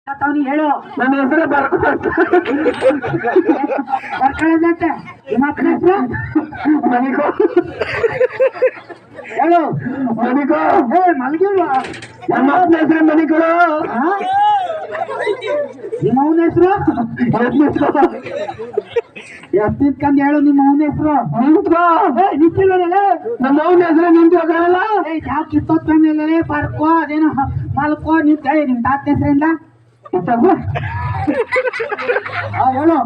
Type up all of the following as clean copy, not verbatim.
ಅವನಿಗೆ ಹೇಳು ನನ್ನ ಹೆಸರೇ ಬರ್ಕೊಳ್ಳೋದಂತೆ ನಿಮ್ಮ ಅಪ್ಪನ ಹೆಸರು ಮನಿಕೋ ಹೇಳು ಮನಿಕೋ ಮಲಗಿಲ್ವಾ ನಮ್ಮ ಅಪ್ಪನ ಹೆಸರೇ ಮನಿಕೋ ನಿಮ್ಮ ಅವನ ಹೆಸರು ಎತ್ತಿದ್ಕಂದು ಹೇಳು ನಿಮ್ಮ ಅವನ ಹೆಸರು ನಿಂತ್ಕೋ ನಿಂತಿಲ್ಲ ನಮ್ಮ ಅವನ ಹೆಸರೇ ನಿಂತ್ಕೋಲ್ಲ ಯಾವ ಕಿತ್ತೋತ್ ಮೇಲೆ ಬರ್ಕೋ ಅದೇನೋ ಮಲ್ಕೋ ನಿಂತ ನಿಮ್ ತಾತ ಹೆಸರಿಂದ ಹೇಳು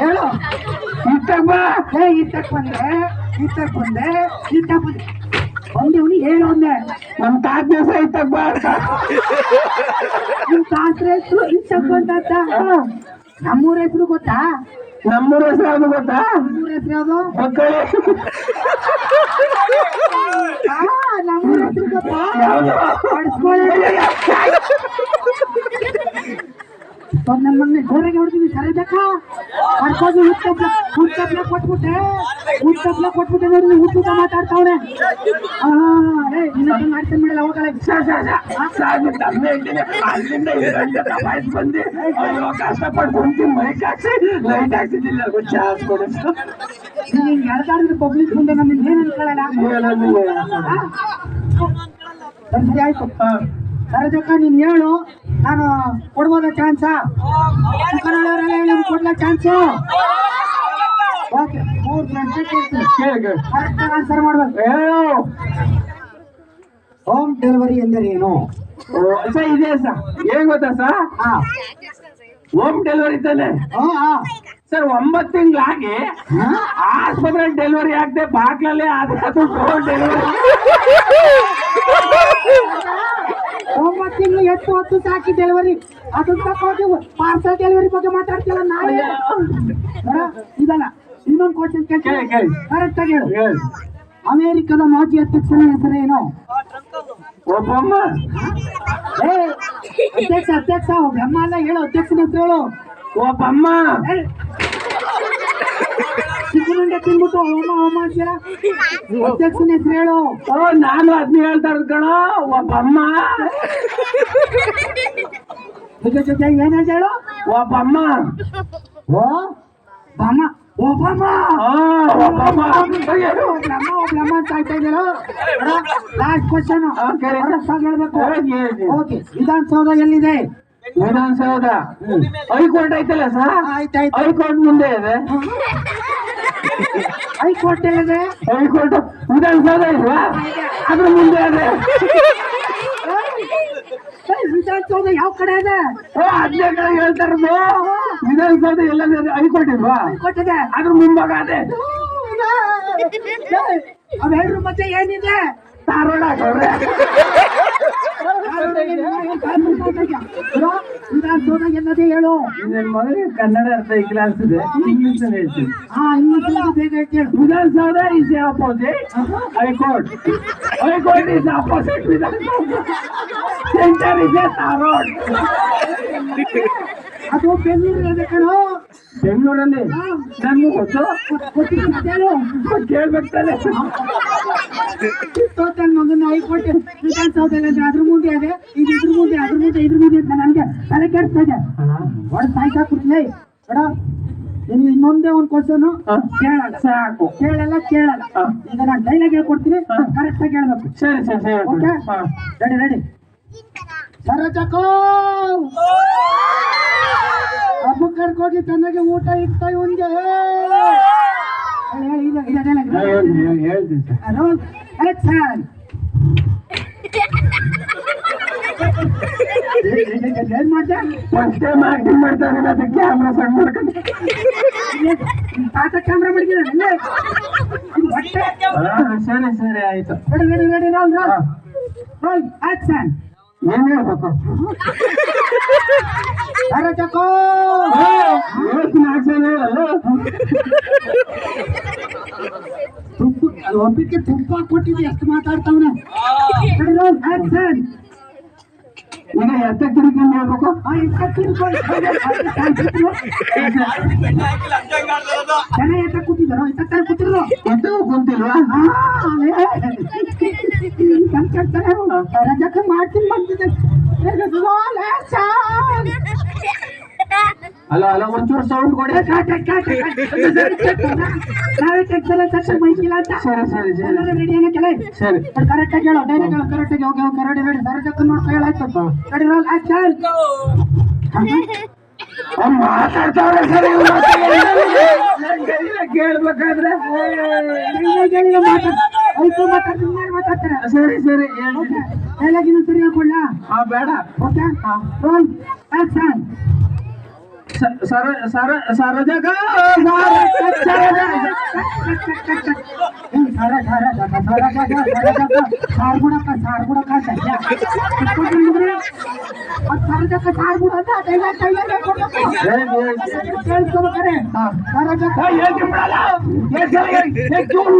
ಹೇಳು ಇತ್ತಕ್ ಬಂದೆ ಬಂದವನಿ ಹೇಳು ಅಂದೆ ನಮ್ ತಾತ ಹೆಸರು ಇತ್ತಕ್ ಬಾ ನಿಮ್ ತಾತ್ರ ಹೆಸರು ಇತ್ತಕ್ ಬಂದ ನಮ್ಮೂರ ಹೆಸರು ಗೊತ್ತಾ ನಮ್ಮೂರ ಹೆಸರು ಯಾವ್ದು ಗೊತ್ತಾ ನಮ್ಮೂರ ಹೆಸರು ಯಾವ್ದು ಮಕ್ಕಳೇ ನಮ್ಮೂರ ಹೆಸರು ಗೊತ್ತಾ ಯಾವ್ದು ನಮ್ಮನ್ನ ಜೋರಾಗಿ ಹೊಡ್ತೀವಿ ಸರಿದಕ್ಕ ಕರ್ಕೋದು ಹುಟ್ಟಪ್ಲ ಕೊಟ್ಬಿಟ್ಟೆ ನೋಡಿ ಊಟ ಮಾತಾಡ್ತಾವ್ರೆ ಇನ್ನೊಂದು ಮಾಡ್ತಾನೆ ಮಾಡಲ್ಲ ಹೋಗಲ್ಲ ಬಂದು ಕಷ್ಟಪಟ್ಟು ಕುಂತು ಮೈಕ್ ಹಾಕ್ಸಿ ಲೈಟ್ ಹಾಕ್ಸಿದ್ದಿಲ್ಲ ಚಾನ್ಸ್ ಕೊಡು ಎಳ್ದಾಡಿದ್ರೆ ಪಬ್ಲಿಕ್ ಮುಂದೆ ನಮ್ಗೆ ಏನ್ ಅನ್ಕೊಳ್ಳಲ್ಲ ಸರಿ ಆಯ್ತು ಸರದಕ್ಕ ನೀನ್ ಹೇಳು ನಾನು ಕೊಡ್ಬೋದ ಚಾನ್ಸ ಕೊಡ್ಲ ಚಾನ್ಸು ಓಕೆ 3 ಪ್ರಶ್ನೆ ಆನ್ಸರ್ ಮಾಡ್ಬೇಕು ಹೇಳು ಹೋಮ್ ಡೆಲಿವರಿ ಎಂದರೇನು ಇದೆ ಸರ್ ಏನ್ ಗೊತ್ತಾ ಸರ್ ಹೋಮ್ ಡೆಲಿವರಿ ತಾನೆ ಸರ್ 9 ತಿಂಗಳಾಗಿ ಆಸ್ಪತ್ರೆ ಡೆಲಿವರಿ ಆಗದೆ ಬಾಕ್ಲಲ್ಲೇ ಅದು ಹೋಮ್ ಡೆಲಿವರಿ 9 ತಿಂಗಳು 8 ಹೊತ್ತು ಸಾಕಿ ಡೆಲಿವರಿ ಅದನ್ನ ತಗೋಗಿ ಪಾರ್ಸಲ್ ಡೆಲಿವರಿ ಬಗ್ಗೆ ಮಾತಾಡ್ತೀವಲ್ಲ ನಾಳೆ ಇದಲ್ಲ ಇನ್ನೊಂದು ಕ್ವಶನ್ ಕರೆಕ್ಟ್ ಆಗಿ ಹೇಳು ಅಮೆರಿಕದ ಮಾಜಿ ಅಧ್ಯಕ್ಷನ ಹೆಸರೇನು ಒಬ್ಬಮ್ಮ ಅಧ್ಯಕ್ಷ ಒಬ್ಬಮ್ಮ ಅಲ್ಲ ಹೇಳು ಅಧ್ಯಕ್ಷನ ಹೆಸರು ಹೇಳು ಒಬ್ಬಮ್ಮ ಚಿಕ್ಕನುಂಡೆ ತಿನ್ಬಿಟ್ಟು ಹೋಮ ಅಂತೀರ ಅಧ್ಯಕ್ಷನ ಹೆಸರು ಹೇಳು ನಾನು ಅದನ್ನ ಹೇಳ್ತಾ ಇರೋದು ಕಣ ಒಬ್ಬಮ್ಮ ಜೊತೆ ಏನ್ ಹೇಳು ಒಬ್ಬಮ್ಮ ಓ ಬಾಮ ಒಬ್ಬಮ್ಮ ಅಂತ ಆಯ್ತಾ ಇದೆಯಲ್ಲ ಲಾಸ್ಟ್ ಕ್ವಶನ್ ಹೇಳ್ಬೇಕು ಓಕೆ ವಿಧಾನಸೌಧ ಎಲ್ಲಿದೆ ವಿಧಾನಸೌಧ ಹೈಕೋರ್ಟ್ ಐತಲ್ಲ ಸರ್ ಆಯ್ತಾಯ್ತು ಹೈಕೋರ್ಟ್ ಮುಂದೆ ಇದೆ ಹೈಕೋರ್ಟ್ ಎಲ್ಲಿದೆ ಹೈಕೋರ್ಟ್ ವಿಧಾನಸೌಧ ಇಲ್ವಾ ಅದ್ರ ಮುಂದೆ ಇದೆ ವಿಧಾನಸೌಧ ಯಾವ ಕಡೆ ಇದೆ ಅದೇ ಕಡೆ ಹೇಳ್ತಾ ಇರೋದು ವಿಧಾನಸೌಧ ಎಲ್ಲ ಹೈಕೋರ್ಟ್ ಇಲ್ವಾ ಹೈಕೋರ್ಟ್ ಇದೆ ಅದ್ರ ಮುಂಭಾಗ ಅದೇ ಅವೆರಡು ಮಧ್ಯೆ ಏನಿದೆ ಧಾರವಾಡ ಹಾಕವ್ರೆ ವಿಧಾನಸೌಧ ಎಲ್ಲದೇ ಹೇಳು ನನ್ನ ಮಗನಿಗೆ ಕನ್ನಡ ಅರ್ಥ ಈ ಕ್ಲಾಸ್ ಇದೆ ಇಂಗ್ಲಿಷ್ ಅಲ್ಲಿ ಹೇಳ್ತೀನಿ ಇಂಗ್ಲಿಷ್ ಬೇಗ ಹೇಳು Vidhana Soudha is opposite high court high court is opposite Vidhana Soudha centre is Dharwad ಅದು ಬೆಂಗಳೂರಲ್ಲಿ ಕಣೋ ಬೆಂಗಳೂರಲ್ಲಿ ನನ್ಗೂ ಗೊತ್ತು ಕೇಳ್ಬೇಕು ತಾನೆ ಮಗನ ಹೈಕೋರ್ಟ್ ವಿಧಾನಸೌಧ ಅದ್ರ ಮುಂದೆ ಅದೇ ಇದು ಇದ್ರ ಮುಂದೆ ಅಂತ ನನಗೆ ತಲೆ ಕೆಡ್ತಾ ಇದೆ ಒಡ ಸಾಯ್ಸಾಕ್ಬಿಡ್ತೀನಿ ಬೇಡ ನೀನು ಇನ್ನೊಂದೇ ಒಂದು ಕ್ವಶನ್ ಕೇಳಲ್ಲ ಸಾಕು ಕೇಳಲ್ಲ ಈಗ ನಾನು ಡೈಲಾಗ್ ಹೇಳ್ಕೊಡ್ತೀನಿ ಕರೆಕ್ಟ್ ಆಗಿ ಹೇಳ್ಬೇಕು ಸರಿ ಓಕೆ ರೆಡಿ ಸರಚಕೋ ಹಬ್ಬ ಕರ್ಕೋಗಿ ಚೆನ್ನಾಗಿ ಊಟ ಇಡ್ತಾ ಇವಂಗೆ ಹೇಳ್ತೀನಿ ಏನ್ ಮಾಡ್ದೆ ಫಸ್ಟ್ ಟೈಮ್ ಆಕ್ಟಿಂಗ್ ಮಾಡ್ತಾ ಇದ್ದೀನಿ ಅದಕ್ಕೆ ಕ್ಯಾಮ್ರಾ ಸಣ್ಣ ಮಾಡ್ಕೊಂಡು ತಾತ ಕ್ಯಾಮ್ರಾ ಮಾಡಿದ್ದೀನಿ ಸರಿ ಆಯ್ತು ರೆಡಿ ರೋಲ್ ಆಕ್ಷನ್ ಏನ್ ಹೇಳ್ಬೇಕು ಸರಚಕೋ ಆಕ್ಷನ್ ಹೇಳಲ್ಲ ಒಬ್ಬಕ್ಕೆ ತುಪ್ಪ ಕೊಟ್ಟಿದ್ದೆ ಎಷ್ಟು ಮಾತಾಡ್ತಾವನೆ ಆಕ್ಷನ್ ಈಗ ಎತ್ತ ತಿರುಗಿಂದ ಹೇಳ್ಬೇಕು ಜನ ಎತ್ತ ಕೂತಿದ್ದಾರೋ ಎತ್ತ ಕೂತಿರೋ ಎತ್ತ ಕುಂತಿಲ್ವಾ ರಜಕ್ಕೆ ಮಾಡ್ತೀನಿ ಬಂದಿದ್ದೆ ಅಲ್ಲ ಅಲ್ಲ ಒಂಚೂರು ಸೌಂಡ್ ಕೊಡಿ. ಮೈಕಿಲ್ಲ ಅಂತ ಸರಿ ಸರಿ ಸರಿ ರೆಡಿ ಏನಕ್ಕೆಲ್ಲ ಸರಿ ಕರೆಕ್ಟ್ ಆಗಿ ಹೇಳೋ ಡೈರೆಕ್ಟ್ ಹೇಳೋ ಕರೆಕ್ಟ್ ಆಗಿ ಓಕೆ ಓಕೆ ರೆಡಿ ರೆಡಿ ಸರಜಕ್ಕ ನೋಡಿ ಹೇಳಾಯ್ತು ರೆಡಿ ರೋಲ್ ಆಕ್ಷನ್ ಮಾತಾಡ್ತಾವ್ರೆ ಸರಿ ಕೇಳ್ಬೇಕಾದ್ರೆ ಮಾತಾಡ್ತಾರೆ ಸರಿ ಸರಿ ಡೈಲಾಗಿನ ಸರಿ ಹೇಳ್ಕೊಳ್ಳ ಬೇಡ ಓಕೆ ರೋಲ್ ಆಕ್ಷನ್ ಸರಜಗ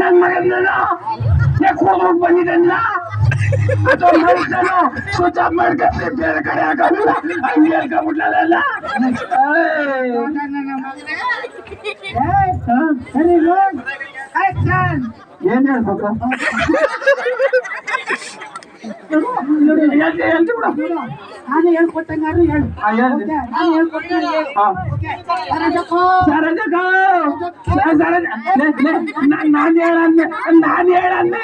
ನನ್ ಮಗನ ಬಂದಿದ್ದಲ್ಲ ಸ್ವಿಚ್ ಆಫ್ ಮಾಡ್ಕೊಂಡ್ರೆ ಬೇರೆ ಕಡೆ ಹಾಕೋದಿಲ್ಲ ಹಂಗೆ ಹೇಳ್ಕೊಂಡ್ಬಿಟ್ಲಲ್ಲ. ಸರಿ ರೋಲ್ ಆಕ್ಷನ್ ಏನ್ ಹೇಳ್ಬೇಕು ಹೇಳ್ತಿ ಬಿಡ ನಾನು ಹೇಳ್ಕೊಟ್ಟಂಗಾರು ಹೇಳು ನಾನು ಹೇಳ್ಕೊಟ್ಟಂಗೆ ನಾನು ಹೇಳಂದೆ ನಾನು ಹೇಳ್ಬೇಕು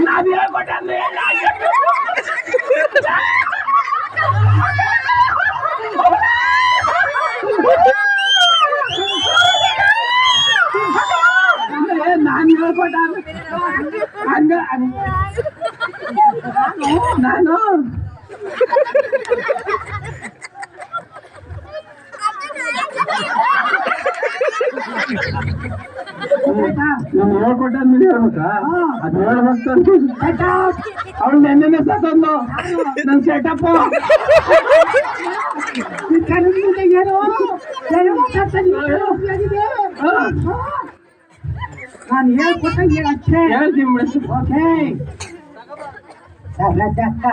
ನಾನು ಹೇಳ್ಕೊಟ್ಟಂದೆ ನಾನು ಹೇಳ್ಕೊಟ್ಟ ಹಂಗ ನಾನು ಹೇಳ್ಕೊಟ್ಟಾದ್ಮೇಲೆ ಹೇಳ್ಬೇಕಾ ಅದು ಹೇಳ್ಬೇಕು ಅವಳು ನೆನ್ನೆ ಸತ್ತೊಂದು ನನ್ ಸೆಟಪ್ ನಾನು ಹೇಳ್ಕೊಟ್ಟ ಹೇಳಷ್ಟೇ ಹೇಳ್ತೀನಿ ಓಕೆ ಸರಜಕ್ಕ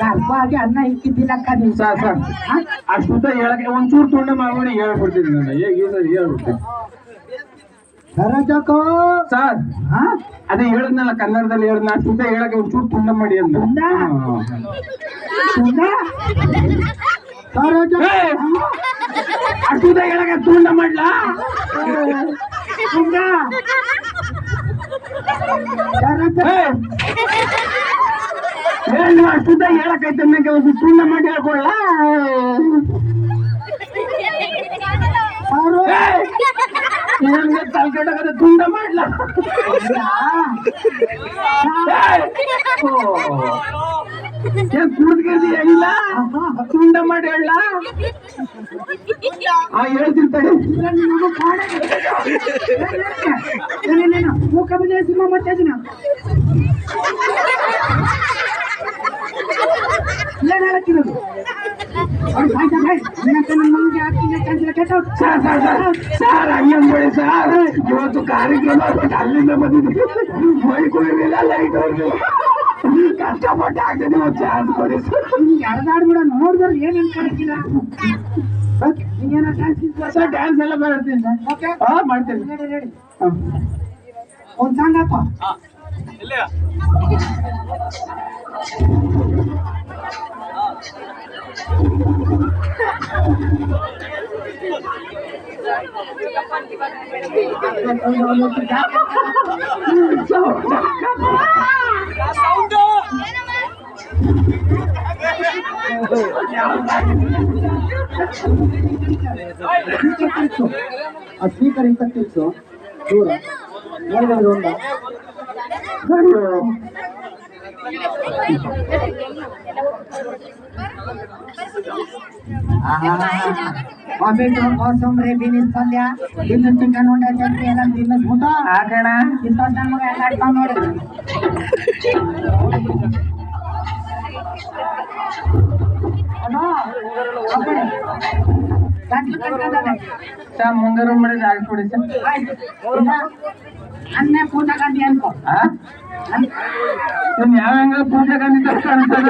ಗರ್ಭಾಗಿ ಅನ್ನ ಇಕ್ಕಿದ್ದಿಲ್ಲಕ್ಕ ನೀವು ಸರ್ ಸರ್ ಅಷ್ಟುದ್ದ ಹೇಳಕ್ಕೆ ಒಂಚೂರು ತುಂಡ ಮಾಡ್ಬಿಡಿ ಹೇಳ್ಬಿಡ್ತೀನಿ ನಾನು ಹೇಗೆ ಸರ್ ಹೇಳ್ಬಿಡ್ತೀನಿ ಸರಜಕ್ಕ ಸರ್ ಅದೇ ಹೇಳದ್ನಲ್ಲ ಕನ್ನಡದಲ್ಲಿ ಹೇಳದ್ನ ಅಷ್ಟುದ್ದ ಹೇಳಕ್ಕೆ ಒಂಚೂರು ತುಂಡ ಮಾಡಿ ಅಂತ ಅಷ್ಟುದ್ದ ಹೇಳಕ್ಕೆ ತುಂಡ ಮಾಡ್ಲಾ ಹೇಳಿ ಅಷ್ಟುದ್ದ ಹೇಳಕ್ಕೈತೆ ನನಗೆ ಒಂದು ತುಂಡ ಮಾಡಿ ಹೇಳ್ಕೊಳ್ಳ ತಲ್ಕೆಟ್ಟೋಗದೆ ತುಂಡ ಮಾಡ್ಲಾ ಏನ್ ಕುಡಿದ್ಗಿರ್ದಿ ಇಲ್ಲ ತುಂಡ ಮಾಡಿ ಹೇಳ ಹೇಳ್ತಿರ್ತಾಳೆ ಮೂಕ ಬಂದ ಸಿನಿಮಾ ಮತ್ತೆ ದಿನ ಏನ್ ಹೇಳಕ್ಕಿರೋದು ಸರ್ ಹಂಗಂಬೇಡಿ ಸರ್ ಇವತ್ತು ಕಾರ್ಯಕ್ರಮ ಅಲ್ಲಿಂದ ಬಂದಿದ್ದೀವಿ ಮೈಕ್ ಹೋಗಿರ್ಲಿಲ್ಲ ಲೈಟ್ ಹೋಗಿಲ್ಲ ಕಷ್ಟಪಟ್ಟು ಆಗ್ತದೆ ಚಾನ್ಸ್ ಕೊಡಿ ಎಳ್ದಾಡ್ಬಿಡ ನೋಡಿದ್ರೆ ಏನ್ ಅನ್ಕೊಳಕ್ಕಿಲ್ಲ ಸರ್ ಡ್ಯಾನ್ಸ್ ಎಲ್ಲ ಮಾಡ್ತೀನಿ ಸರ್ ಮಾಡ್ತೀನಿ ರೆಡಿ ಒಂದ್ ಸಾಂಗ್ ಹಾಕೋ ಸ್ಪೀಕರ್ ಇಪ್ಪತ್ತಿತ್ತು ದೂರ ನೋಡಿದ್ರೆ ಉಂಟಾ ಟೊಮೆಟೊ ಕೋಸಂಬರಿ ಬೀನಿಸ್ ಪಲ್ಯ ಇನ್ನು ಚಿಕನ್ ಉಂಡೆ ಚಟ್ನಿ ಎಲ್ಲ ತಿನ್ನಿಸ್ಬಿಟ್ಟು ಹಾಕೋಣ ಇಂಥ ನಮ್ಗೆ ಎಲ್ಲ ಇಟ್ಕೊಂಡು ನೋಡಿ ಸರ್ ಮುಂದೆ ರೂಮ್ ಮಾಡಿ ಹಾಕ್ಬಿಡಿ ಸರ್ ಅನ್ನೇ ಪೂಜಾ ಗಾಂಧಿ ಅನ್ಕೋ ನೀನ್ ಯಾವ ಹೆಂಗ ಪೂಜಾ ಗಾಂಧಿ ಕಾಣಿಸ್ತದ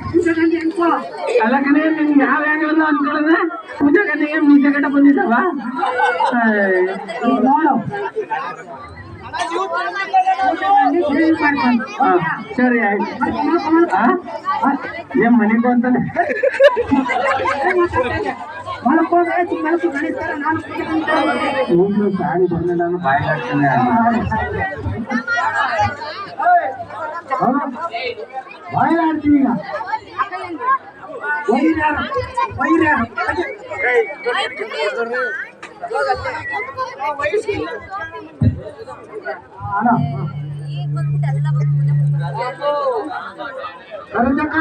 ಪೂಜಾ ಗಾಂಧಿ ಅನ್ಕೋ ಅಲ್ಲಕನೇ ನಿನ್ ಯಾವ ಹೆಂಗಲ್ಲ ಅನ್ಕೊಳ್ಳೋದ ಪೂಜಾ ಗಾಂಧಿಗೆ ಮೀಸೆ ಕಟ್ಟ ಬಂದಿದ್ದವ ನೋಡು ಸೇವಿಂಗ್ ಮಾಡ್ಕೊಂಡು ಹಾ, ಸರಿ ಆಯ್ತು. ಏನ್ ಮನೆಗೂ ಅಂತಾನೆ ಮಲ್ಕೊಂಡ್ರೆ ಮಲ್ಕು ನಡೀತಾರ ನಾನು ಒಂದು ಸಾರಿ ಬಂದು ನಾನು ಬಾಯಿ ಹಾಕ್ತೇನೆ. ಬಾಯ್ಲಾಡ್ತೀವಿ ಈಗ ಕರಜಕ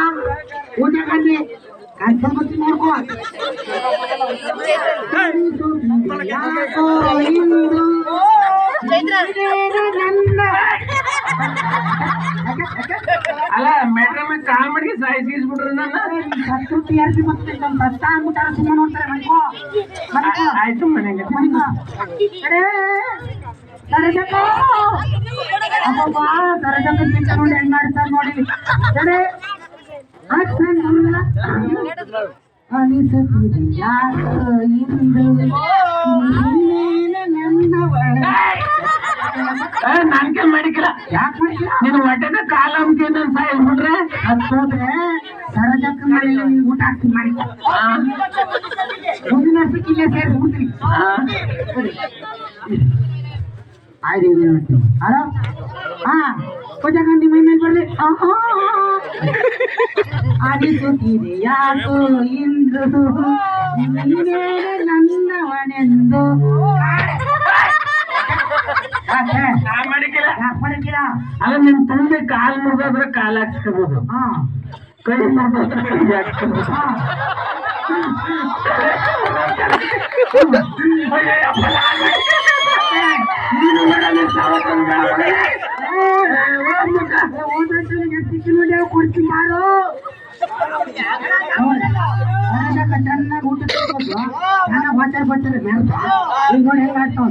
ಪೂಜೆ ಕಂಡಿ ಕನ್ಸಂಬತ್ತಿ ನೋಡ್ಕೋ ಅಲ್ಲ ಮೆಟ್ರೋ ಮೇಲೆ ಕಾಲ್ ಮಾಡಿ ಸಾಯಿಸ್ಬಿಟ್ರು ನನ್ನ. ಸಂಸ್ಕೃತಿ ಯಾರಿಗೆ ಮತ್ತೆ ನಮ್ಮ ಕಷ್ಟ ಅಂದ್ಬಿಟ್ಟಾರ ಸುಮ್ಮನೆ ನೋಡ್ತಾರೆ ಮನ್ಕೋ ಮನ್ಕೋ ಆಯ್ತು ಮನೆಗೆ ಮನ್ಕೋ ಕರಜಕ ಅಬ್ಬಬ್ಬ ಕರಜಕ ಚಿಂತ ನೋಡಿ ಹೆಂಗ್ ಮಾಡ್ತಾರೆ ನೋಡಿ ಕಡೆ ಅನಿಸುತ್ತಿದೆ ಯಾಕೋ ಇಂದು ನನ್ಗೆ ಮಾಡಿಕಲ್ಲ. ಯಾಕೆ ಮಾಡಿಲ್ಲ ನೀನು ಹೊಟ್ಟೆದ ಕಾಲ ಅಂಕೆ ನಾನು ಸಾಯಿಸ್ಬಿಟ್ರೆ ಅದು ಹೋದ್ರೆ ಸರಜಕ್ಕ ಮಾಡಿಲ್ಲ ನೀವು ಊಟ ಹಾಕ್ತೀನಿ ಮಾಡಿ ಮುಂದಿನ ವರ್ಷಕ್ಕೆ ಇಲ್ಲೇ ಸೇರಿಸ್ಬಿಡ್ತೀನಿ ಆಯ್ತು ಹಲೋ ಹಾ ಪೂಜಾ ಗಂಡಿ ಮೈ ಮೇಲೆ ಬರ್ಲಿ ಅನಿಸುತ್ತಿದೆ ಯಾಕೋ ಇಂದು ನೀನೇ ನನ್ನವನೆಂದು ಮಾಡಿಕಿಲ್ಲ. ಯಾಕೆ ಮಾಡಿದ್ದೀರ ಅಲ್ಲ ನಿನ್ ತಂದೆ ಕಾಲ್ ಮುರಿದೋದ್ರೆ ಕಾಲ್ ಹಾಕ್ಸ್ಕೋಬಹುದು, ಹಾ ಕೈ ಮುರಿದೋದ್ರೆ ಕೈ ಹಾಕ್ಸ್ಕೋಬಹುದು. ಕೊಡ್ತೀನಿ ಮಾರು ಚೆನ್ನಾಗಿ ಊಟ ಚೆನ್ನಾಗಿ ವಾಚರ್ ಬರ್ತಾರೆ ಈಗ ನೋಡಿ ಹೆಂಗ್ ಆಡ್ತಾವ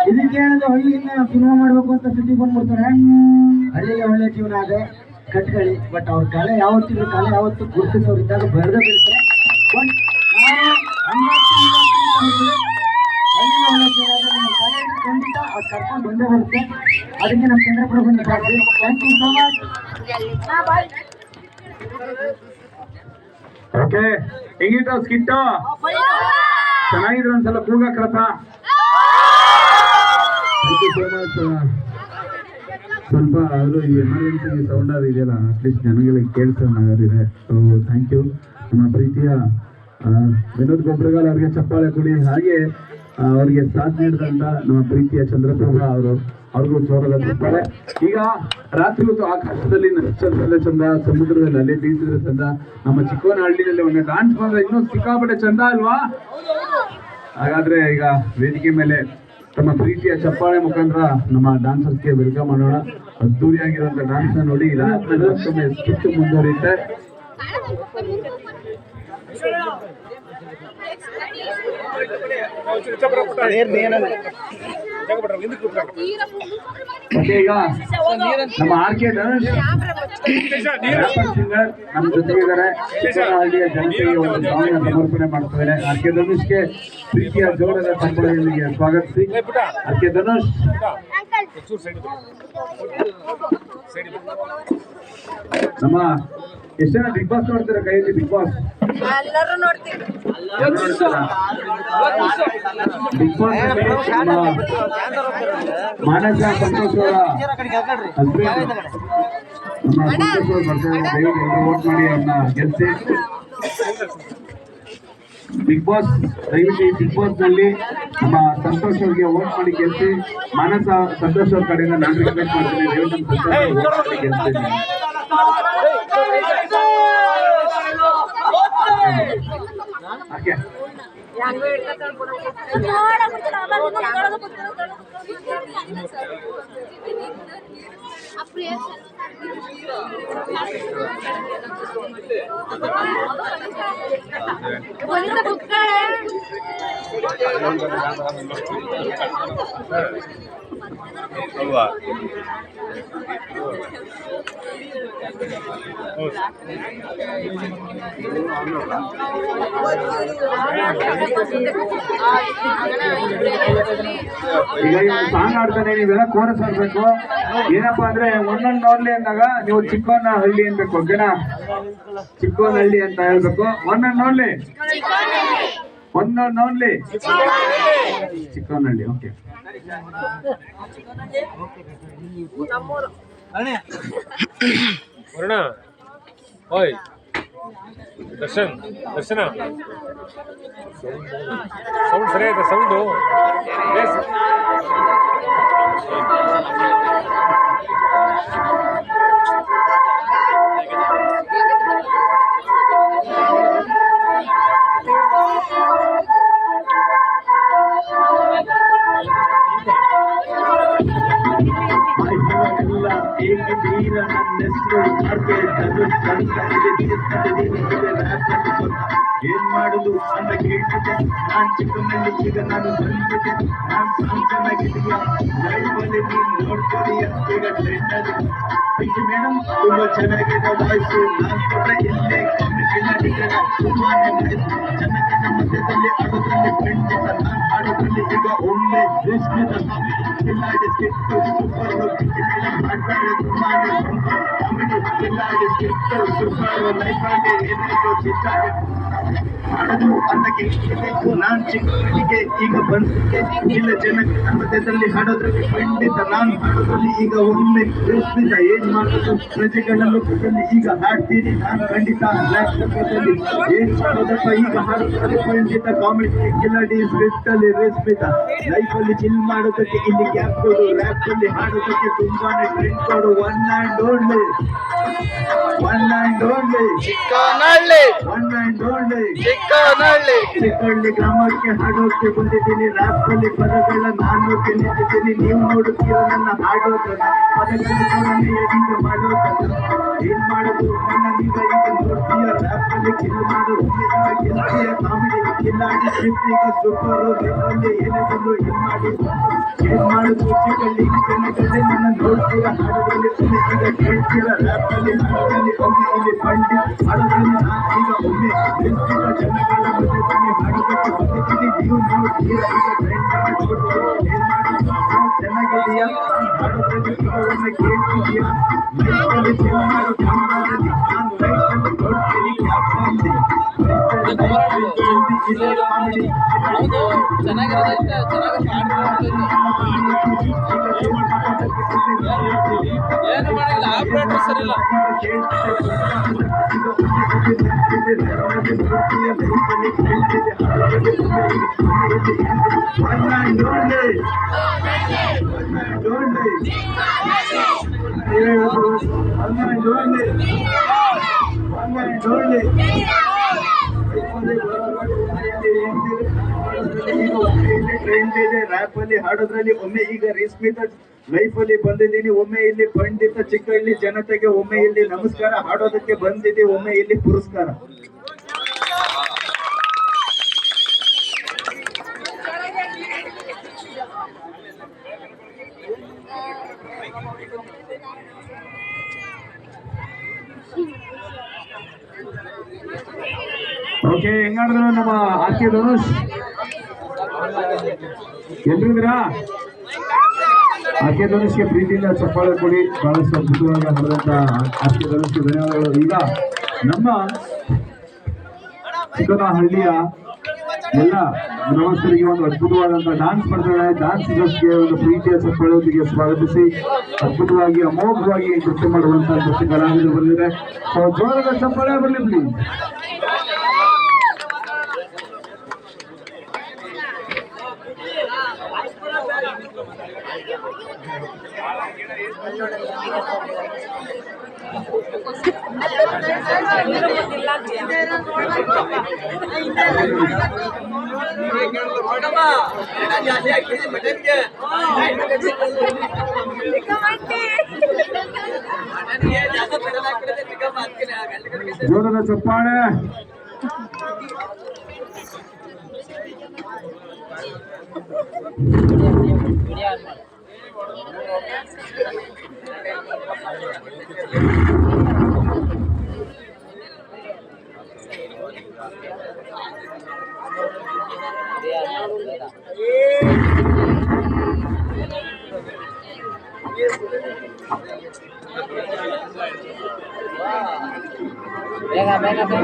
ಇದಕ್ಕೆ ಹೇಳಿದ್ರು ಹಳ್ಳಿಯಿಂದ ಸಿನಿಮಾ ಮಾಡ್ಬೇಕು ಅಂತ ಸಿಟಿ ಬಂದ್ಬಿಡ್ತಾರೆ. ಹಳ್ಳಿಗೆ ಒಳ್ಳೆ ಜೀವನ ಅದೇ ಕಟ್ಕೊಳ್ಳಿ. ಬಟ್ ಅವ್ರ ಕಲೆ ಯಾವತ್ತಿದ್ರು ಕಲೆ ಯಾವತ್ತು ಗುರುತಿಸೋರಿದ್ದಾಗ ಬೆಳೆದ ಬೀಳ್ತಾರೆ. ಹಳ್ಳಿಗೆ ಒಳ್ಳೆ ಜೀವನ ಅದೇ ನಿಮ್ಮ ಕಲೆ ಖಂಡಿತ ಅದು ಕರ್ಕೊಂಡು ಬಂದೇ ಬರುತ್ತೆ. ಅದಕ್ಕೆ ನಮ್ಮ ಚಂದ್ರಪುರ ಬಂದಿದ್ದಾರೆ. Thank you so much. Okay, ಹೆಂಗಿತ್ತು ಸ್ಕಿಟ್ಟು? ಚೆನ್ನಾಗಿದ್ರು ಒಂದ್ಸಲ ಕೂಗಾಕ್ರಪ್ಪ. ಸ್ವಲ್ಪ ಆದರೂ ಈ ಎಮರ್ಜೆನ್ಸಿ ಸೌಂಡ್ ಆದ ಇದೆಯಲ್ಲ, ಅಟ್ಲೀಸ್ಟ್ ಜನಗಳಿಗೆ ಕೇಳಿಸೋನಾಗಿದೆ. So thank you. ನಮ್ಮ ಪ್ರೀತಿಯ ವಿನೋದ್ ಗೊಬ್ಬರಗಾಲ್ ಅವ್ರಿಗೆ ಚಪ್ಪಾಳೆ ಕೊಡಿ. ಹಾಗೆ ಅವ್ರಿಗೆ ಸಾಥ್ ನೀಡಿದಂತ ನಮ್ಮ ಪ್ರೀತಿಯ ಚಂದ್ರಪ್ರಭಾ ಅವ್ರಿಗೂ ಜೋರದ ಚಪ್ಪಾಳೆ. ಈಗ ರಾತ್ರಿ ಹೊತ್ತು ಆಕಾಶದಲ್ಲಿ ನಕ್ಷತ್ರದಲ್ಲೇ ಚಂದ, ಸಮುದ್ರದಲ್ಲಿ ಅಲೆ ಬೀಸಿದ್ರೆ ಚಂದ, ನಮ್ಮ ಚಿಕ್ಕವನಹಳ್ಳಿನಲ್ಲಿ ಒಂದು ಡಾನ್ಸ್ ಮಾಡಿದ್ರೆ ಇನ್ನೂ ಸಿಕ್ಕಾಪಟ್ಟೆ ಚಂದ ಅಲ್ವಾ? ಹಾಗಾದ್ರೆ ಈಗ ವೇದಿಕೆ ಮೇಲೆ ತಮ್ಮ ಪ್ರೀತಿಯ ಚಪ್ಪಾಳೆ ಮುಖಾಂತರ ನಮ್ಮ ಡಾನ್ಸರ್ಸ್ಗೆ ವೆಲ್ಕಮ್ ಮಾಡೋಣ. ಅದ್ದೂರಿಯಾಗಿರುವಂತ ಡಾನ್ಸ್ ನೋಡಿ ಇದಾದ್ಮೇಲೆ ಮತ್ತೊಮ್ಮೆ ಸ್ಕಿಟ್ ಮುಂದುವರಿಯುತ್ತೆ. ಈಗ ನಮ್ಮ ಆರ್ಕೆ ಧನುಷ್ ಸಿಂಗರ್ ನಮ್ಮ ಜೊತೆಗೆ ಇದ್ದಾರೆ. ಚಿಕ್ಕನಹಳ್ಳಿಯ ಜನತೆಗೆ ಒಂದು ಸಾಂಗ್ ಸಮರ್ಪಣೆ ಮಾಡ್ತಿದ್ದಾರೆ. ಆರ್ಕೆ ಧನುಷ್ಗೆ ಪ್ರೀತಿಯ ಜೋರದ ಚಪ್ಪಾಳೆಯೊಂದಿಗೆ ಸ್ವಾಗತಿಸಿ. ಆರ್ಕೆ ಧನುಷ್ ನಮ್ಮ ಎಷ್ಟು ಜನ ಬಿಗ್ ಬಾಸ್ ನೋಡ್ತೀರಾ? ಕೈಯಲ್ಲಿ ಬಿಗ್ ಬಾಸ್ ಎಲ್ಲರೂ ನೋಡ್ತೀವಿ. ಬಿಗ್ ಬಾಸ್ ಮಾನಸ ಸಂತೋಷ್ ಅವರ ಹಸ್ಬೆಂಡ್ ನಮ್ಮ ಸಂತೋಷ್ ಅವರು ಬರ್ತಾರೆ. ದಯವಿಟ್ಟು ಎಲ್ಲರೂ ವೋಟ್ ಮಾಡಿ ಅವ್ರನ್ನ ಗೆಲ್ಸಿ. ಬಿಗ್ ಬಾಸ್ ದಯವಿಟ್ಟು ಈ ಬಿಗ್ ಬಾಸ್ ನಲ್ಲಿ ನಮ್ಮ ಸಂತೋಷ್ ಅವ್ರಿಗೆ ವೋಟ್ ಮಾಡಿ ಗೆಲ್ಸಿ. ಮಾನಸ ಸಂತೋಷ್ ಅವ್ರ ಕಡೆಯಿಂದ ನಾನು ರಿಕ್ವೆಸ್ಟ್ ಮಾಡ್ತೀನಿ, ದಯವಿಟ್ಟು ನಮ್ಮ ಸಂತೋಷ್ ಅವ್ರಿಗೆ ವೋಟ್ ಮಾಡಿ ಗೆಲ್ಸಿ. ಓಕೆ, ಅಲ್ವಾ ಈಗ ಇವ್ನು ಸಾಂಗ್ ಆಡ್ತಾನೆ, ನೀವೆಲ್ಲ ಕೋರಸ್ ಆಡ್ಬೇಕು. ಏನಪ್ಪಾ ಅಂದ್ರೆ ಒಂದೊಂದು ನೋಡ್ಲಿ ಅಂದಾಗ ನೀವು ಚಿಕ್ಕವನ ಹಳ್ಳಿ ಅನ್ಬೇಕು, ಓಕೆನಾ? ಚಿಕ್ಕವನ ಹಳ್ಳಿ ಅಂತ ಹೇಳ್ಬೇಕು. ಒಂದೊಂದು ನೋಡ್ಲಿ, ಒಂದೊಂದು ನೋಡ್ಲಿ, ಚಿಕ್ಕವನಹಳ್ಳಿ. ಓಕೆ, ವರ್ಣ ಓಯ್ ದರ್ಶನ್ ದರ್ಶನ ಸೌಂಡ್ ಸರಿ ಆಯ್ತಾ? ಸೌಂಡು एक वीर नन्ನೆಸ್ರು ಮಾಡ್ಬೇಕು ಏನ್ ಮಾಡುದು ಅಂತ ಕೇಳ್ತಿದ್ದೆ. ನಾನ್ ಚಿಕ್ಕನಲ್ಲಿ ಈಗ ನಾನು ಬಂದಿದ್ದೆ. ನಾನ್ ಚೆನ್ನಾಗಿದೆಯಾ ಲೈಫಲ್ಲಿ ನೀನ್ ನೋಡ್ತೀಯ ಈಗ ಟ್ರೆಂಡ್ ಅದು. ಮೇಡಮ್ ತುಂಬಾ ಚೆನ್ನಾಗಿದೆ ವಾಯ್ಸು. ನಾನ್ ಕೂಡ ಇಲ್ಲೇ ಕಾಮಿಡಿನ ತುಂಬಾನೇ ಚೆನ್ನಾಗಿದ್ದ ಮಧ್ಯದಲ್ಲಿ ಆಡೋದ್ರಲ್ಲಿ ಖಂಡಿತ ನಾನ್ ಆಡೋದ್ರಲ್ಲಿ ಈಗ ಒಳ್ಳೆ ರೇಷ್ಮೆದ ಕಿಲ್ಲಾಡಿ ಸಿಕ್ತು ಸೂಪರ್ ಮಾಡ್ತಾರೆ ತುಂಬಾನೇ ಕಾಮಿಡಿ ಕಿಲ್ಲಾಡಿ ಸಿಕ್ತು ಸೂಪರ್ ಲೈಫಲ್ಲಿ ಏನಾದ್ರು ಚಿಟ್ಟಾಗಿ ಮಾಡೋದು ಅಂತ ಕೇಳ್ತಿದ್ದೆ. ನಾನ್ ಚಿಕ್ಕನಿಗೆ ಈಗ ಬಂದಿದ್ದೆ. ಇಲ್ಲ ಜನಗಳ ಮಧ್ಯದಲ್ಲಿ ಹಾಡೋದ್ರಲ್ಲಿ ಖಂಡಿತ ನಾನ್ ಹಾಡೋದ್ರಲ್ಲಿ ಈಗ ಒಳ್ಳೆ ರೇಷ್ಮಿತ ಏನ್ ಮಾಡೋದು ಪ್ರಜೆಗಳ ಲೋಕದಲ್ಲಿ ಈಗ ಹಾಡ್ತೀನಿ ನಾನು ಖಂಡಿತ. ಲ್ಯಾಪ್ಟಾಪಲ್ಲಿ ಏನ್ ಮಾಡೋದಪ್ಪ ಈಗ ಹಾಡೋದ್ರಲ್ಲಿ ಖಂಡಿತ ಕಾಮಿಡಿ ಕಿಲಾಡಿ ಸ್ಕ್ರಿಪ್ಟ್ ಅಲ್ಲಿ ರೇಷ್ಮಿತ ಲೈಫಲ್ಲಿ ಚಿಲ್ ಮಾಡೋದಕ್ಕೆ ಇಲ್ಲಿ ಗ್ಯಾಪ್ ಕೊಡು. ರ್ಯಾಪ್ ಅಲ್ಲಿ ಹಾಡೋದಕ್ಕೆ ತುಂಬಾನೇ ಟ್ರೆಂಡ್ ಕೊಡು. One and only, one and only Chikkanahalli, one and only Chikkanahalli. Chikkahalli ಗ್ರಾಮಕ್ಕೆ ಹಾಡೋಕೆ ಬಂದಿದ್ದೀನಿ. ರ್ಯಾಪ್ ಅಲ್ಲಿ ಪದಗಳ ನಾನು ಕಲಿತಿದ್ದೀನಿ. ನೀವು ನೋಡುತ್ತೀರ ನನ್ನ ಹಾಡೋದನ್ನ, ಪದಗಳ ಈಗ ಮಾಡೋದನ್ನ. ಏನ್ ಮಾಡೋದು ನನ್ನ ಈಗ ನೋಡ್ತೀಯ ರ್ಯಾಪ್ ಅಲ್ಲಿ ಕಿಲ್ ಮಾಡೋದು ಈಗ ಗೆಲ್ತೀಯ ಕಾಮಿಡಿ ಕಿಲ್ಲಾಡಿ ಸ್ಕ್ರಿಪ್ಟ್ ಈಗ ಸೂಪರ್ ಲೈಫಲ್ಲಿ ಏನೇ ಬಂದು ಏನ್ ಮಾಡಿ ಏನ್ ಮಾಡುದು ಚಿಕ್ಕಹಳ್ಳಿ ಜನಗಳಲ್ಲಿ ನನ್ನ ನೋಡ್ತೀರ ಹಾಡೋದ್ರಲ್ಲಿ ಈಗ ಕೇಳ್ತೀರ ರ್ಯಾಪ್ ಅಲ್ಲಿ ಹಾಡೋದ್ರಲ್ಲಿ ಒಮ್ಮೆ ಇಲ್ಲಿ ಬಂಡಿ ಹಾಡೋದ್ರಲ್ಲಿ ನಾನು ಈಗ ಒಮ್ಮೆ ಗೆಲ್ತೀರ ಜನಗಳ ಮಧ್ಯದಲ್ಲಿ ಹಾಡೋದಕ್ಕೆ ಬಂದಿದ್ದೀನಿ. ನೀವು ನೋಡ್ತೀರ ಈಗ ಟ್ರೆಂಡ್ ಏನ್ ಮಾಡುದು ಚೆನ್ನಾಗಿದೆಯಾ ಹಾಡೋದ್ರಲ್ಲಿ ಈಗ ಒಮ್ಮೆ ಕೇಳ್ತಿದೀಯಾ ಲೈಫಲ್ಲಿ ಚಿಲ್ ಮಾಡೋ ಕಾಮಿಡಿ ನಾನು ಲೈಫಲ್ಲಿ ಕೊಡ್ತೀನಿ ಕ್ಯಾಪ್ಟನ್ಸಿ ಇದೆ ಕಾಮಿಡಿ ಏನು ಮಾಡಿಲ್ಲ, ಆಪರೇಟರ್ ಸರಿ ಇಲ್ಲ. ಟ್ರೆಂಡ್ ಇದೆ ರ್ಯಾಪ್ ಅಲ್ಲಿ ಹಾಡೋದ್ರಲ್ಲಿ ಒಮ್ಮೆ ಈಗ ರೇಷ್ಮಿತ ಲೈಫಲ್ಲಿ ಬಂದಿದ್ದೀನಿ. ಒಮ್ಮೆ ಇಲ್ಲಿ ಪಂಡಿತ ಚಿಕ್ಕಹಳ್ಳಿ ಜನತೆಗೆ ಒಮ್ಮೆ ಇಲ್ಲಿ ನಮಸ್ಕಾರ ಹಾಡೋದಕ್ಕೆ ಬಂದಿದೆ. ಒಮ್ಮೆ ಇಲ್ಲಿ ಪುರಸ್ಕಾರ. ಓಕೆ, ಹೆಂಗಾಡಿದ್ರು ನಮ್ಮ ಆರ್ಕೆ ಧನುಷ್? ಎಲ್ರಿದ್ದೀರಾ? ಆರ್ಕೆ ಧನುಷ್ಗೆ ಪ್ರೀತಿಯಿಂದ ಚಪ್ಪಾಳೆ ಕೊಡಿ. ಬಹಳಷ್ಟು ಅದ್ಭುತವಾಗಿ ನಡೆದಂತ ಆರ್ಕೆ ಧನುಷ್ಗೆ ಧನ್ಯವಾದಗಳು. ಈಗ ನಮ್ಮ ಚಿಕ್ಕನಹಳ್ಳಿಯ ಎಲ್ಲ ಗ್ರಾಮಸ್ಥರಿಗೆ ಒಂದು ಅದ್ಭುತವಾದಂತಹ ಡಾನ್ಸ್ ಮಾಡ್ತಾರೆ. ಡಾನ್ಸ್ ಗೆ ಒಂದು ಪ್ರೀತಿಯ ಚಪ್ಪಾಳೆಯೊಂದಿಗೆ ಸ್ವಾಗತಿಸಿ ಅದ್ಭುತವಾಗಿ ಅಮೋಘವಾಗಿ ನೃತ್ಯ ಮಾಡುವಂತಹ ನೃತ್ಯ ಕಲಾವಿದರು ಬಂದಿದ್ದಾರೆ. ಸೊ ಜೋರದ ಚಪ್ಪಾಳೆ ಬರಲಿ ಪ್ಲೀಸ್. ಜೋರದ ಚಪ್ಪಾಳೆ. ಬೇಗ ಬೇಗ ಬೇಗ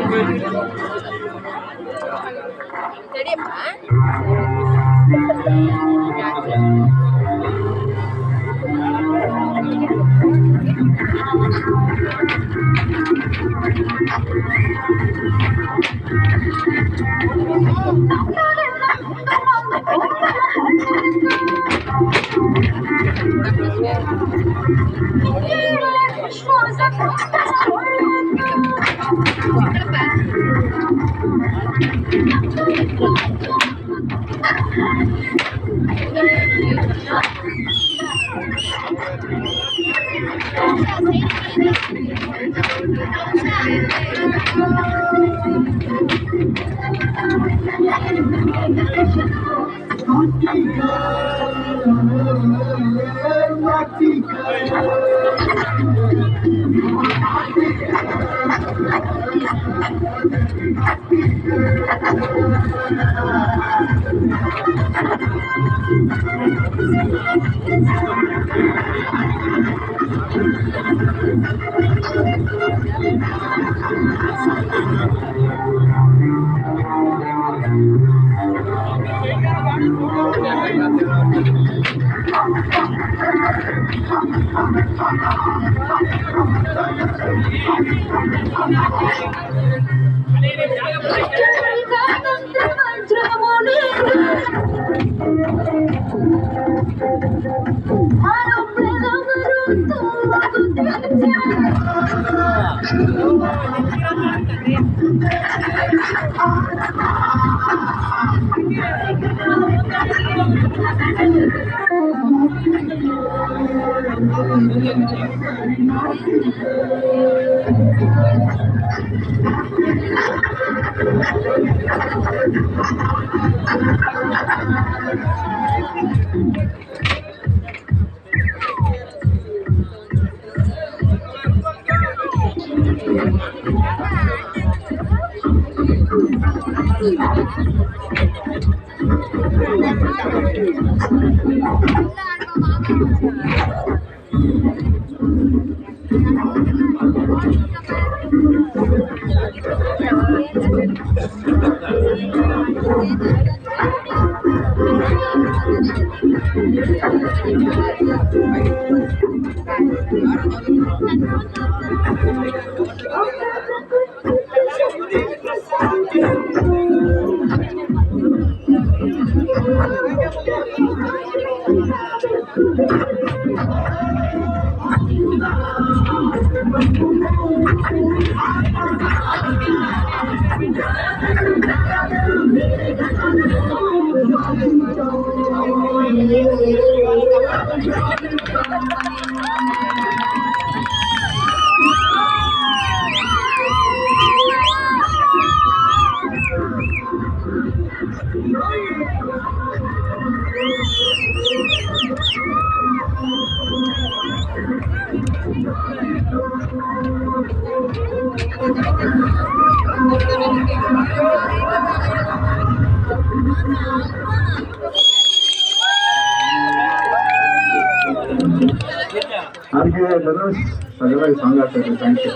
ಅದಕ್ಕೆ ಧನುಷ್ ಸರಿಯಾಗಿ ಸಾಂಗ್ ಆಗ್ತದೆ. ಥ್ಯಾಂಕ್ ಯು,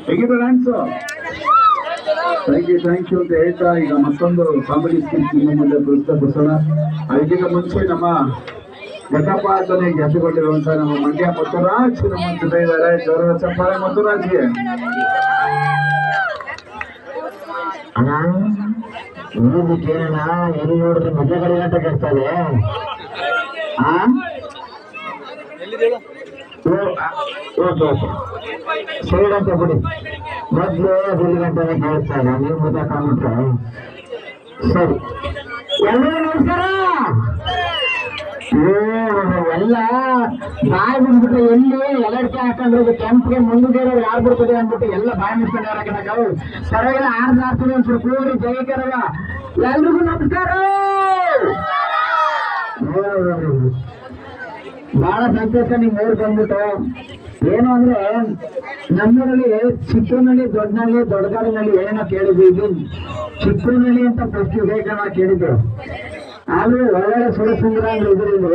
ಹೇಗಿದೆ ಡ್ಯಾನ್ಸು? ಥ್ಯಾಂಕ್ ಯು ಅಂತ ಹೇಳ್ತಾ ಈಗ ಮತ್ತೊಂದು ಕಾಮಿಡಿ ಸ್ಕಿಟ್ ನಿಮ್ಮ ಮುಂದೆ ಪ್ರಸ್ತುತಪಡಿಸೋಣ. ಅದಕ್ಕಿಂತ ಮುಂಚೆ ನಮ್ಮ ಘಟಪ್ಪ ಅಂತಾನೆ ಗೆದ್ದುಕೊಂಡಿರುವಂತ ನಮ್ಮ ಮಂಡ್ಯ ಮಧುರಾಜ್ ನಮ್ಮ ಜೊತೆ ಇದ್ದಾರೆ. ಜೋರದ ಚಪ್ಪಾಳೆ ಮಧುರಾಜ್ಗೆ. ಕೇಳೋಣ, ಎಲ್ಲಿ ನೋಡಿದ್ರೆ ಮದುವೆಗಳು ಅಂತ ಕೇಳ್ತಾರೆ. ಸೈಡ್ ಅಂತ ಬಿಡಿ, ಮೊದ್ಲು 10 ಗಂಟೆಗೆ ಕೇಳ್ತಾರೆ, ನೀವು ಮದುವೆ ಕಾಣ್ಬಿಟ್ರೆ ಸರಿ. ಎಲ್ಲರೂ ನಮಸ್ಕಾರ. ಎಲ್ಲ ಬಾಯಿ ಬಿಡ್ಬಿಟ್ರೆ ಎಲ್ಲಿ ಎಲ್ಲಕ್ಕೆ ಹಾಕೊಂಡ್ರೆ ಕೆಂಪಿಗೆ ಮುಂದೆ ಯಾರು ಬಿಡ್ತದೆ ಅಂದ್ಬಿಟ್ಟು ಎಲ್ಲ ಬಾಯಿ ಮುಚ್ಕೊಂಡ್ರೆ ಪರವಾಗಿಲ್ಲ. ಆರ್ದಾಡ್ತೀನಿ ಒಂದ್ಸಲ ಕೂಡಿ ಜಯಕರವ. ಎಲ್ರಿಗೂ ನಮಸ್ಕಾರ. ಬಹಳ ಸಂತೋಷ ನಿಮ್ ಊರ್ ಬಂದ್ಬಿಟ್ಟು. ಏನು ಅಂದ್ರೆ ನಮ್ಮೂರಲ್ಲಿ ಚಿಕ್ಕನಲ್ಲಿ ದೊಡ್ಡನಲ್ಲಿ ದೊಡ್ಡಗಾಡಿನಲ್ಲಿ ಏನೋ ಕೇಳಿದ್ವಿ. ಚಿಕ್ಕನಲ್ಲಿ ಅಂತ ಫಸ್ಟ್ ವಿವೇಕನ ಕೇಳಿದ್ದು ಆದ್ರೂ ಒಳ್ಳೆ ಸುರಸುಂದರ ಅಂದ್ರೆ ಇದರಿಂದ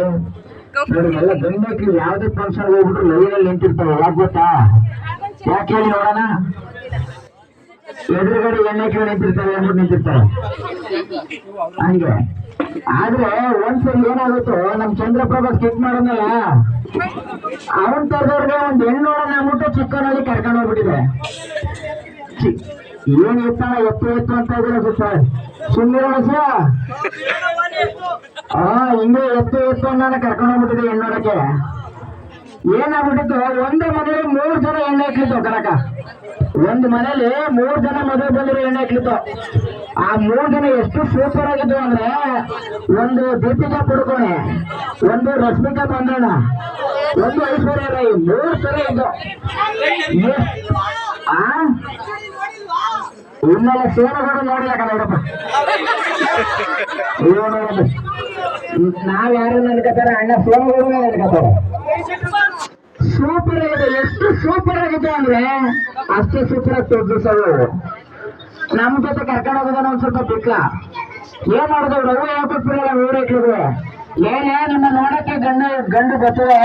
ನೋಡಿ ಎಲ್ಲ ಗಂಡಕ್ರು ಯಾವ್ದೇ ಫಂಕ್ಷನ್ ಹೋಗ್ಬಿಟ್ರು ಲೈನಲ್ಲಿ ನಿಂತಿರ್ತಾವೆ ಯಾಕೆ ಗೊತ್ತಾ? ಯಾಕೆ ಹೇಳಿ ನೋಡೋಣ. ಎದುರುಗಡೆ ಹೆಣ್ಣಕ್ಳು ನಿಂತಿರ್ತಾರೆ ಅಂದ್ಬಿಟ್ಟು ನಿಂತಿರ್ತಾರೆ ಹಂಗೆ. ಆದ್ರೆ ಒಂದ್ಸರಿ ಏನಾಗುತ್ತೋ ನಮ್ ಚಂದ್ರಪ್ರಭಾ ಸ್ಕಿಟ್ ಮಾಡೋದಲ್ಲ ಅವನ್ ತರದವ್ರಿಗೆ ಒಂದ್ ಹೆಣ್ಣು ನೋಡೋಣ ಅಂದ್ಬಿಟ್ಟು ಚಿಕ್ಕನಲ್ಲಿ ಕರ್ಕೊಂಡು ಹೋಗ್ಬಿಟ್ಟಿದೆ. ಏನ್ ಎತ್ತಾಳ ಎತ್ತು ಎತ್ತು ಅಂತ ಇದ್ರೆ ಗೊತ್ತಾ ಸುಮ್ಮನೆ ಹಿಂಗೆ ಎತ್ತು ಎತ್ತು ಅನ್ನೋಣ ಕರ್ಕೊಂಡು ಹೋಗ್ಬಿಟ್ಟಿದೆ ಹೆಣ್ಣೋಡಕ್ಕೆ. ಏನಾಗ್ಬಿಟ್ಟಿತ್ತು ಒಂದೇ ಮನೇಲಿ 3 ಜನ ಎಣ್ಣೆ ಹಾಕ್ಲಿತ್ತು ಕನಕ. ಒಂದು ಮನೇಲಿ 3 ಜನ ಮದುವೆ ಬಂದಿರೋ ಎಣ್ಣೆ ಹಾಕ್ಲಿತ್ತು. ಆ 3 ಜನ ಎಷ್ಟು ಸೂಪರ್ ಆಗಿದ್ದು ಅಂದ್ರೆ ಒಂದು ದೀಪಿಕಾ ಪಡುಕೋಣೆ, ಒಂದು ರಶ್ಮಿಕಾ ಮಂದಣ್ಣ, ಒಂದು ಐಶ್ವರ್ಯ ರೈ, 3 ತರ ಇದ್ದು. ಇನ್ನೆಲ್ಲ ಸೇರೋದು ನೋಡಿಲ್ಲ ಕನ್ನಡಪ್ಪ. ನಾವ್ ಯಾರು ನೆನ್ಕತಾರ ಅಣ್ಣ ಸೋಮಗಳು ನೆನ್ಕತಾರ. ಸೂಪರ್ ಆಗಿದೆ, ಎಷ್ಟು ಸೂಪರ್ ಆಗಿದೆ ಅಂದ್ರೆ ಅಷ್ಟೇ ಸೂಪರ್ ಆಗಿ ತೋರಿಸೋದು. ನಮ್ ಜೊತೆ ಕರ್ಕೊಂಡು ಹೋಗೋದನ್ನ ಒಂದ್ ಸ್ವಲ್ಪ ಬಿಟ್ಲ. ಏನ್ ಮಾಡಿದ್ರು ರಘು ಯಾಕೊಟ್ಬಿಡಲ್ಲ ಊರು ಇಟ್ಲಿದ್ರು. ಏನೇ ನಿಮ್ಮ ನೋಡಕ್ಕೆ ಗಂಡು ಗೊತ್ತಿದೆ,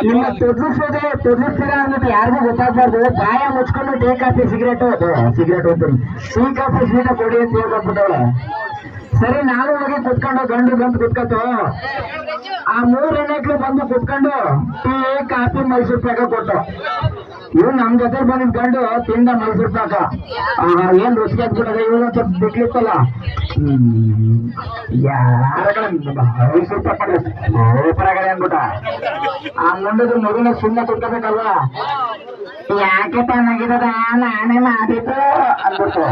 ನಿಮ್ಮ ತುದಿಸ್ತೀರ ಅಂದ್ಬಿಟ್ಟು ಯಾರಿಗೂ ಗೊತ್ತಾಗ್ಬಾರ್ದು. ಬಾಯ ಮುಚ್ಕೊಂಡು ಟೀ ಕಾಫಿ ಸಿಗರೇಟ್ ಹೋಗ್ತೀನಿ, ಟೀ ಕಾಫಿ ಸ್ವೀಟ ಕೊಡಿ ಅಂತ ಹೇಳ್ಕೊಟ್ಬಿಟ್ಟವಳೆ. ಸರಿ ನಾವು ಹೋಗಿ ಕುತ್ಕೊಂಡು ಗಂಡು ಬಂದು ಕುತ್ಕೊತು. ಆ 3 ಹೆಣ್ಣಕ್ಳು ಬಂದು ಕುತ್ಕೊಂಡು ಟೀ ಕಾಫಿ ಮೈಸೂರು ಪಾಕ ಕೊಟ್ಟು. ಇವ್ ನಮ್ ಜೊತೆ ಬಂದಿದ್ ಗಂಡು ತಿಂದ ಮೈಸೂರು ಪಾಕ ಏನ್ ರುಚಿ ಆಗ್ಬಿಟ್ಟದೆ. ಇವಾಗ ಸ್ವಲ್ಪ ಬಿಟ್ಲಿತ್ತಲ್ಲ ಯಾರ ಮೈಸೂರು ಪಾಕ ಸೂಪರ್ ಆಗದೆ ಅನ್ಬಿಟ್ಟ. ಆ ಮುಂದದ ಮಗುನ ಸುಮ್ಮನೆ ಕುತ್ಕೋಬೇಕಲ್ವಾ, ಯಾಕೆ ತನ್ನಾಗಿರೋದ ನಾನೇ ಮಾಡಿದ್ದು ಅಂದ್ಬಿಟ್ಟು